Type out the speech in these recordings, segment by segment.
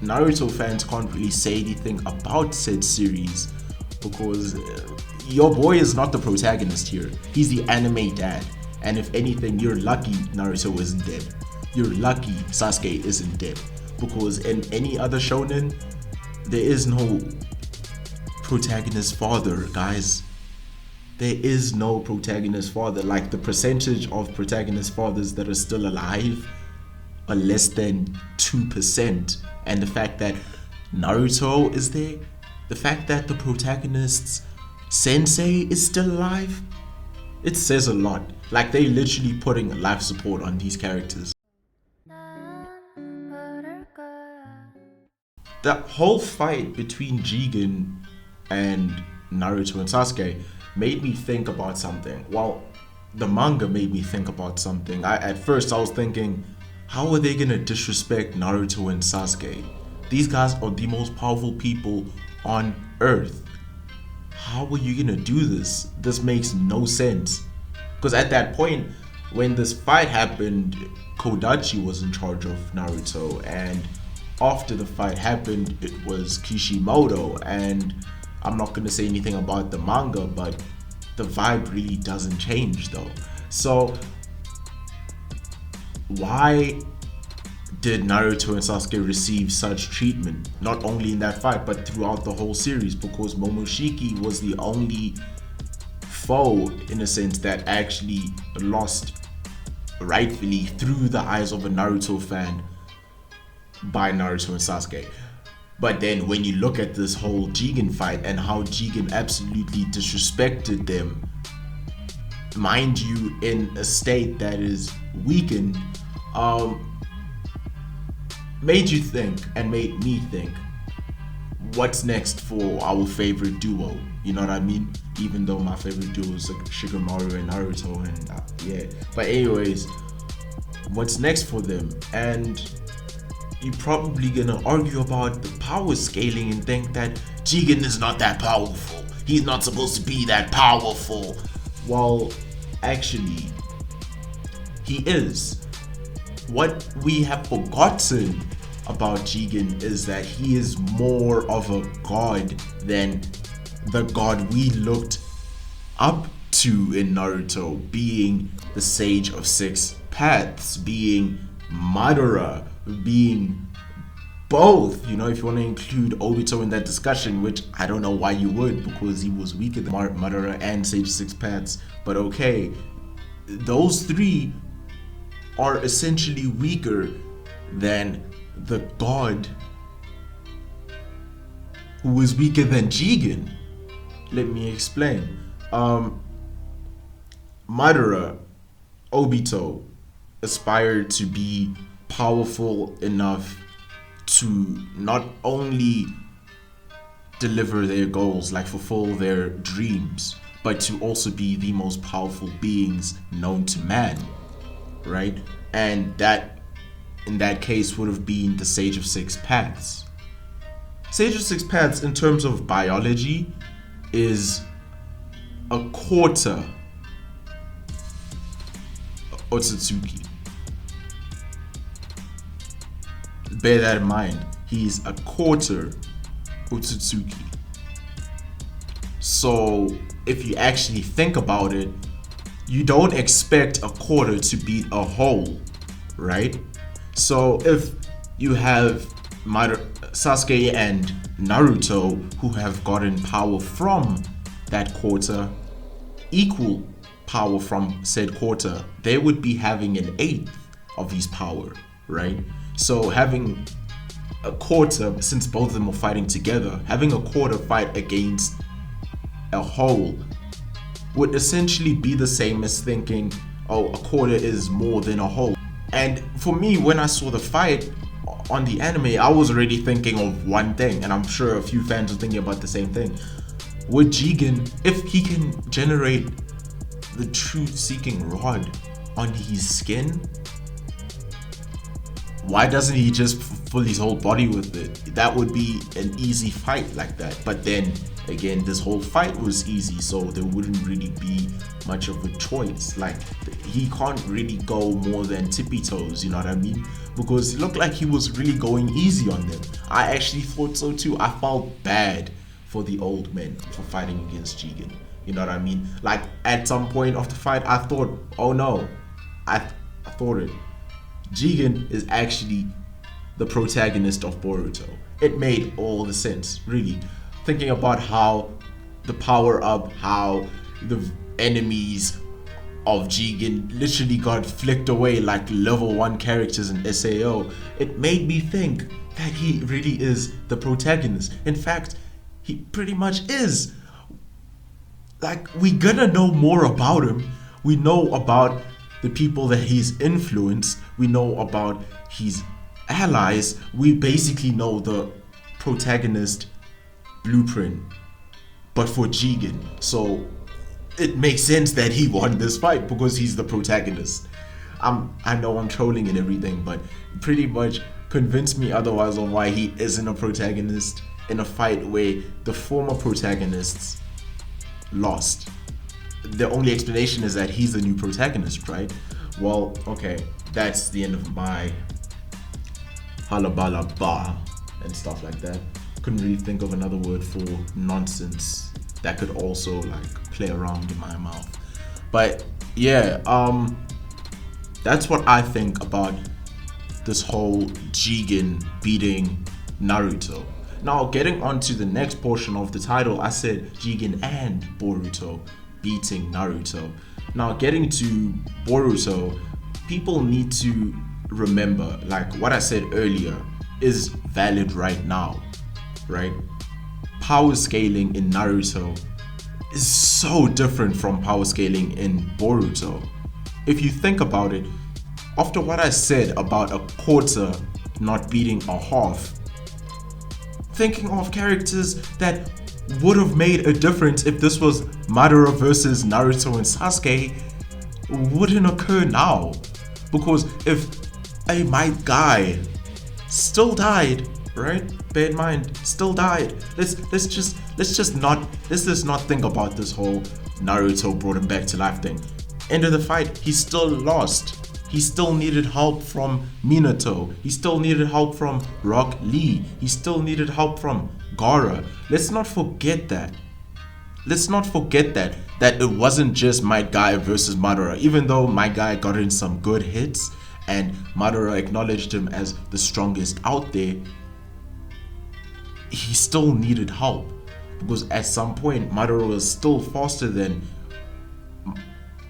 Naruto fans can't really say anything about said series because your boy is not the protagonist here. He's the anime dad. And if anything, you're lucky Naruto isn't dead. You're lucky Sasuke isn't dead. Because in any other shonen, there is no protagonist father, guys. There is no protagonist father. Like, the percentage of protagonist fathers that are still alive are less than 2%. And the fact that Naruto is there, the fact that the protagonist's sensei is still alive, it says a lot. Like, they literally putting life support on these characters. The whole fight between Jigen and Naruto and Sasuke made me think about something. Well, the manga made me think about something. At first I was thinking, how are they gonna disrespect Naruto and Sasuke? These guys are the most powerful people on earth. How are you gonna do this? This makes no sense. Because at that point, when this fight happened, Kodachi was in charge of Naruto, and after the fight happened, it was Kishimoto. And I'm not gonna say anything about the manga, but the vibe really doesn't change though. So why did Naruto and Sasuke receive such treatment? Not only in that fight, but throughout the whole series, because Momoshiki was the only foe, in a sense, that actually lost rightfully through the eyes of a Naruto fan by Naruto and Sasuke. But then when you look at this whole Jigen fight and how Jigen absolutely disrespected them, mind you, in a state that is weakened, made you think, and made me think, what's next for our favorite duo? You know what I mean? Even though my favorite duo is like Shikamaru and Naruto, and yeah. But anyways, what's next for them? And you're probably gonna argue about the power scaling and think that Jigen is not that powerful. He's not supposed to be that powerful. Well, actually, he is. What we have forgotten about Jigen is that he is more of a god than the god we looked up to in Naruto, being the Sage of Six Paths, being Madara, being both, you know, if you want to include Obito in that discussion, which I don't know why you would, because he was weaker than Madara and Sage of Six Paths, but okay, those three are essentially weaker than the god who is weaker than Jigen. Let me explain. Madara, Obito aspired to be powerful enough to not only deliver their goals, like fulfill their dreams, but to also be the most powerful beings known to man, right? And that, in that case, would have been the Sage of Six Paths. Sage of Six Paths, in terms of biology, is a quarter Otsutsuki. Bear that in mind. He's a quarter Otsutsuki. So if you actually think about it, you don't expect a quarter to beat a whole, right? So if you have Sasuke and Naruto, who have gotten power from that quarter, equal power from said quarter, they would be having an eighth of his power, right? So having a quarter, since both of them are fighting together, having a quarter fight against a whole would essentially be the same as thinking, oh, a quarter is more than a whole. And for me, when I saw the fight on the anime, I was already thinking of one thing, and I'm sure a few fans are thinking about the same thing. Would Jigen, if he can generate the truth-seeking rod on his skin, why doesn't he just fill his whole body with it? That would be an easy fight like that. But then again, this whole fight was easy, so there wouldn't really be much of a choice. Like, he can't really go more than tippy toes, you know what I mean? because it looked like he was really going easy on them. I actually thought so too. I felt bad for the old men for fighting against Jigen. You know what I mean? Like at some point of the fight, I thought, oh no, I thought it. Jigen is actually the protagonist of Boruto. It made all the sense, really. Thinking about how the power up, how the enemies of Jigen literally got flicked away like level 1 characters in SAO, it made me think that he really is the protagonist. In fact, he pretty much is. Like, we gonna know more about him. We know about the people that he's influenced. We know about his allies. We basically know the protagonist blueprint, but for Jigen. So it makes sense that he won this fight because he's the protagonist. I know I'm trolling and everything, but pretty much convince me otherwise on why he isn't a protagonist in a fight where the former protagonists lost. The only explanation is that he's the new protagonist, right? Well, okay, that's the end of my halabala ba and stuff like that. Couldn't really think of another word for nonsense that could also like play around in my mouth. But yeah, that's what I think about this whole Jigen beating Naruto. Now, getting on to the next portion of the title, I said Jigen and Boruto beating Naruto. Now, getting to Boruto, people need to remember, like what I said earlier is valid right now, right? Power scaling in Naruto is so different from power scaling in Boruto. If you think about it, after what I said about a quarter not beating a half, thinking of characters that would have made a difference if this was Madara versus Naruto and Sasuke wouldn't occur now. Because if my guy still died, right? Bear in mind, still died. Let's just not think about this whole Naruto brought him back to life thing. End of the fight, he still lost. He still needed help from Minato. He still needed help from Rock Lee. He still needed help from Gaara. Let's not forget that. That it wasn't just my guy versus Madara. Even though my guy got in some good hits and Madara acknowledged him as the strongest out there, he still needed help. Because at some point, Madara was still faster than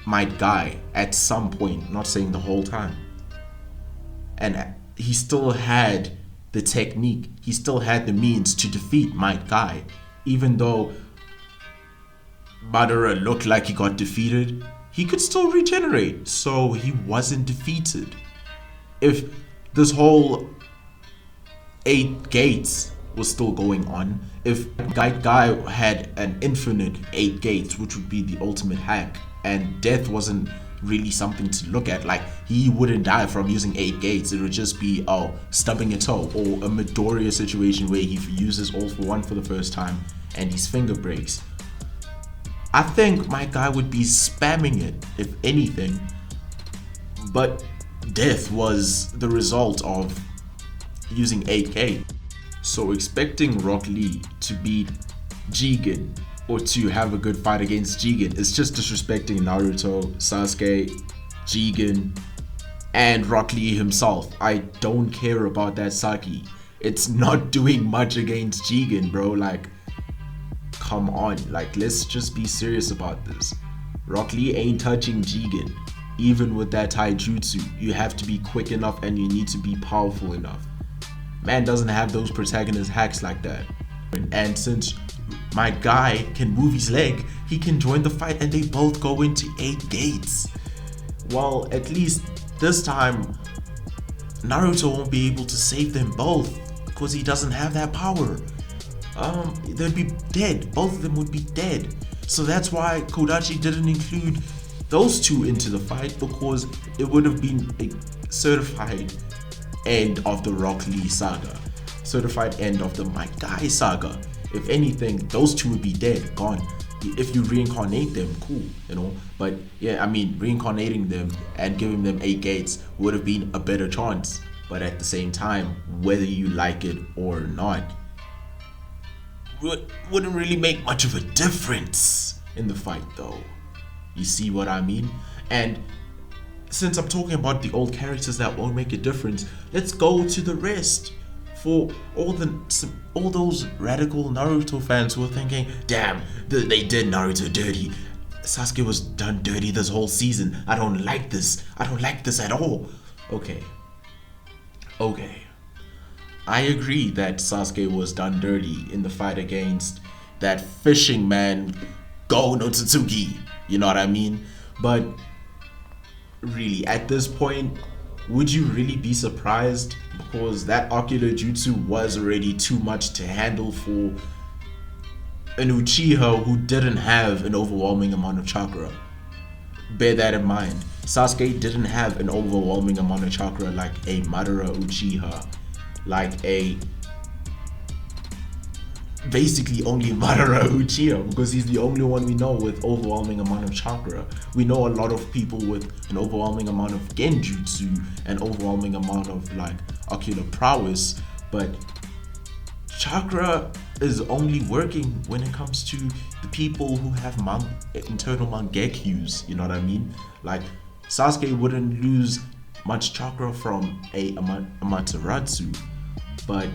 my guy at some point, not saying the whole time. And he still had the technique, he still had the means to defeat my guy. Even though Madara looked like he got defeated, he could still regenerate, so he wasn't defeated. If this whole 8 gates was still going on, if guy had an infinite 8 gates, which would be the ultimate hack, and death wasn't really something to look at, like he wouldn't die from using 8 gates, it would just be stubbing a toe, or a Midoriya situation where he uses all for one for the first time and his finger breaks. I think my guy would be spamming it, if anything, but death was the result of using 8K. So expecting Rock Lee to beat Jigen or to have a good fight against Jigen is just disrespecting Naruto, Sasuke, Jigen, and Rock Lee himself. I don't care about that Saki. It's not doing much against Jigen, bro. Like, come on. Like, let's just be serious about this. Rock Lee ain't touching Jigen. Even with that taijutsu, you have to be quick enough and you need to be powerful enough. Man doesn't have those protagonist hacks like that. And since my guy can move his leg, he can join the fight and they both go into 8 gates. Well, at least this time, Naruto won't be able to save them both because he doesn't have that power. They'd be dead. Both of them would be dead. So that's why Kodachi didn't include those two into the fight, because it would have been a certified end of the Rock Lee saga, certified end of the My Guy saga. If anything, those two would be dead, gone. If you reincarnate them, cool, you know. But yeah, I mean, reincarnating them and giving them 8 gates would have been a better chance. But at the same time, whether you like it or not, wouldn't really make much of a difference in the fight though. You see what I mean? And since I'm talking about the old characters that won't make a difference, let's go to the rest. For all those radical Naruto fans who are thinking, damn, they did Naruto dirty. Sasuke was done dirty this whole season. I don't like this. I don't like this at all. Okay. I agree that Sasuke was done dirty in the fight against that fishing man, Go no Tsutsuki. You know what I mean? But really, at this point, would you really be surprised? Because that ocular jutsu was already too much to handle for an Uchiha who didn't have an overwhelming amount of chakra. Bear that in mind. Sasuke didn't have an overwhelming amount of chakra like a Madara Uchiha, like a basically only Madara Uchiha, because he's the only one we know with overwhelming amount of chakra. We know a lot of people with an overwhelming amount of genjutsu, an overwhelming amount of like ocular prowess, but chakra is only working when it comes to the people who have internal mangekyus, you know what I mean? Like Sasuke wouldn't lose much chakra from a Amaterasu, but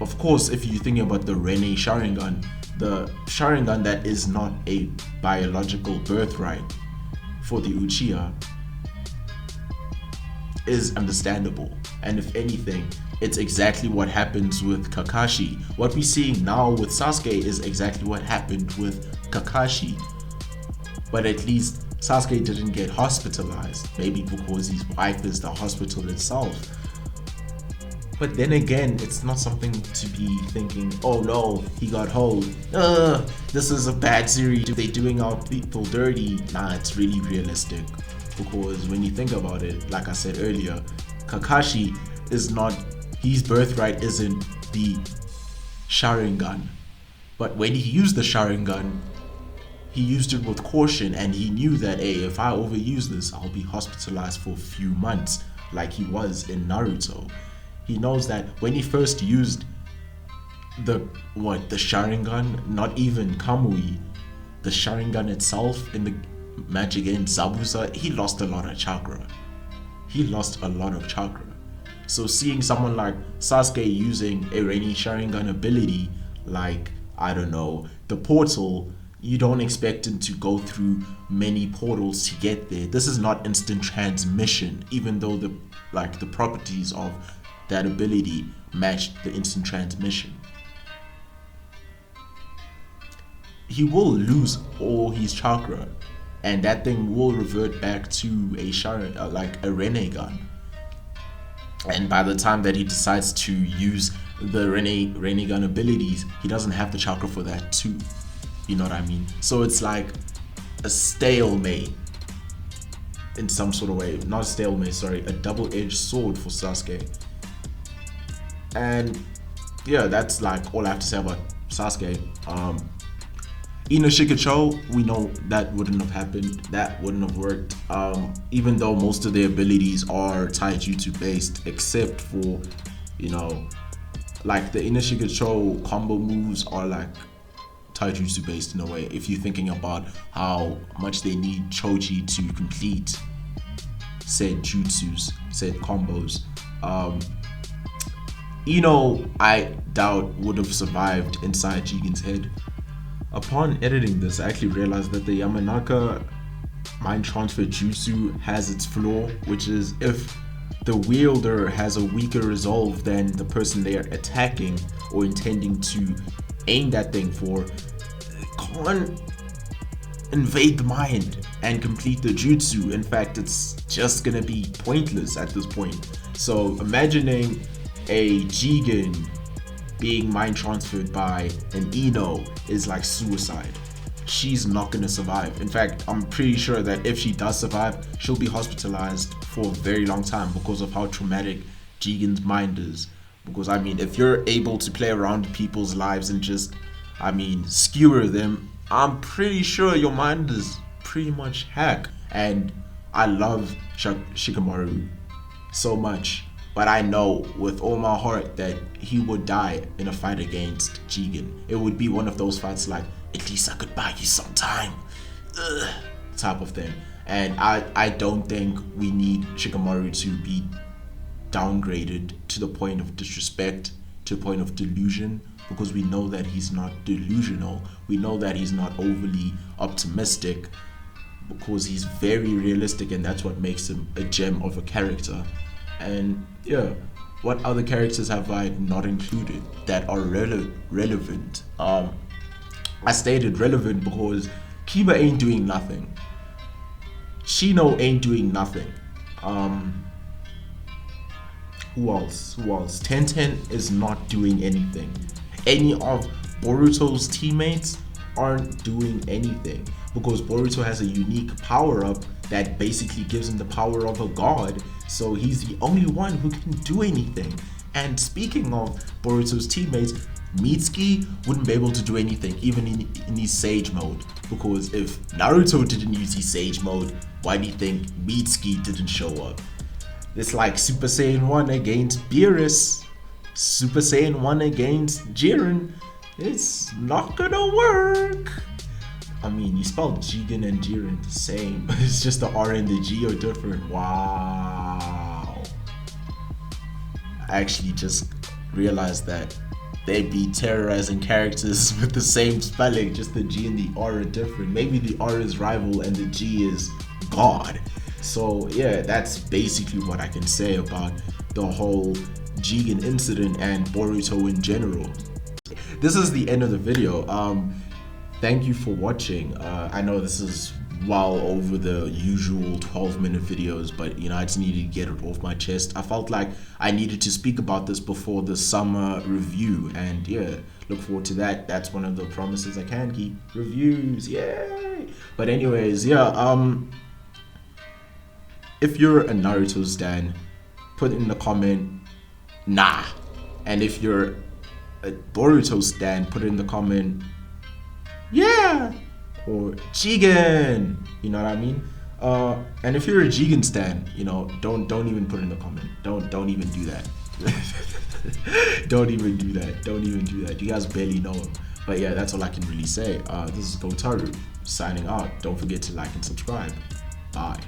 of course, if you're thinking about the Rene Sharingan, the Sharingan that is not a biological birthright for the Uchiha is understandable. And if anything, it's exactly what happens with Kakashi. What we're seeing now with Sasuke is exactly what happened with Kakashi. But at least Sasuke didn't get hospitalized, maybe because his wife is the hospital itself. But then again, it's not something to be thinking, oh no, he got hold. This is a bad series. They're doing our people dirty. Nah, it's really realistic. Because when you think about it, like I said earlier, Kakashi is not, his birthright isn't the Sharingan. But when he used the Sharingan, he used it with caution, and he knew that, hey, if I overuse this, I'll be hospitalized for a few months, like he was in Naruto. He knows that when he first used the Sharingan, not even Kamui, the Sharingan itself in the match against Zabuza, he lost a lot of chakra. So seeing someone like Sasuke using a Rene Sharingan ability, like, I don't know, the portal, you don't expect him to go through many portals to get there. This is not instant transmission, even though the properties of that ability matched the instant transmission. He will lose all his chakra, and that thing will revert back to a like a Renegan. And by the time that he decides to use the Renegan abilities, he doesn't have the chakra for that too. You know what I mean? So it's like a stalemate in some sort of way. Not a stalemate, sorry, a double-edged sword for Sasuke. And yeah, that's like all I have to say about Sasuke. Ino Shikacho, we know that wouldn't have happened. That wouldn't have worked. Even though most of their abilities are taijutsu based, except for, you know, like the Ino Shikacho combo moves are like taijutsu based in a way. If you're thinking about how much they need Choji to complete said jutsus, said combos. Ino, I doubt, would have survived inside Jigen's head. Upon editing this, I actually realized that the Yamanaka mind transfer jutsu has its flaw, which is if the wielder has a weaker resolve than the person they are attacking or intending to aim that thing for, can't invade the mind and complete the jutsu. In fact, it's just gonna be pointless at this point. So imagining a Jigen being mind transferred by an Ino is like suicide. She's not gonna survive. In fact, I'm pretty sure that if she does survive, she'll be hospitalized for a very long time because of how traumatic Jigen's mind is. Because I mean, if you're able to play around people's lives and just, I mean, skewer them, I'm pretty sure your mind is pretty much hack. And I love Shikamaru so much. But I know with all my heart that he would die in a fight against Jigen. It would be one of those fights like, at least I could buy you some time, type of thing. And I don't think we need Shikamaru to be downgraded to the point of disrespect, to the point of delusion, because we know that he's not delusional. We know that he's not overly optimistic, because he's very realistic, and that's what makes him a gem of a character. And yeah, what other characters have I not included that are relevant? I stated relevant because Kiba ain't doing nothing. Shino ain't doing nothing. Who else? Tenten is not doing anything. Any of Boruto's teammates aren't doing anything, because Boruto has a unique power-up that basically gives him the power of a god, so he's the only one who can do anything. And speaking of Boruto's teammates, Mitsuki wouldn't be able to do anything, even in his Sage mode, because if Naruto didn't use his Sage mode, why do you think Mitsuki didn't show up? It's like Super Saiyan 1 against Beerus, Super Saiyan 1 against Jiren. It's not gonna work. I mean, you spelled Jigen and Jiren the same. It's just the R and the G are different. Wow. I actually just realized that they'd be terrorizing characters with the same spelling, just the G and the R are different. Maybe the R is rival and the G is God. So yeah, that's basically what I can say about the whole Jigen incident and Boruto in general. This is the end of the video. Thank you for watching. I know this is well over the usual 12-minute videos, but you know, I just needed to get it off my chest. I felt like I needed to speak about this before the summer review, and yeah, look forward to that. That's one of the promises I can keep. Reviews, yay! But anyways, yeah, if you're a Naruto stan, put in the comment, nah. And if you're a Boruto stan, put in the comment, yeah, or Jigen, you know what I mean? And if you're a Jigen stan, you know, don't even put in the comment. Don't even do that. Don't even do that. You guys barely know him. But yeah, that's all I can really say. This is GoaTaro signing out. Don't forget to like and subscribe. Bye.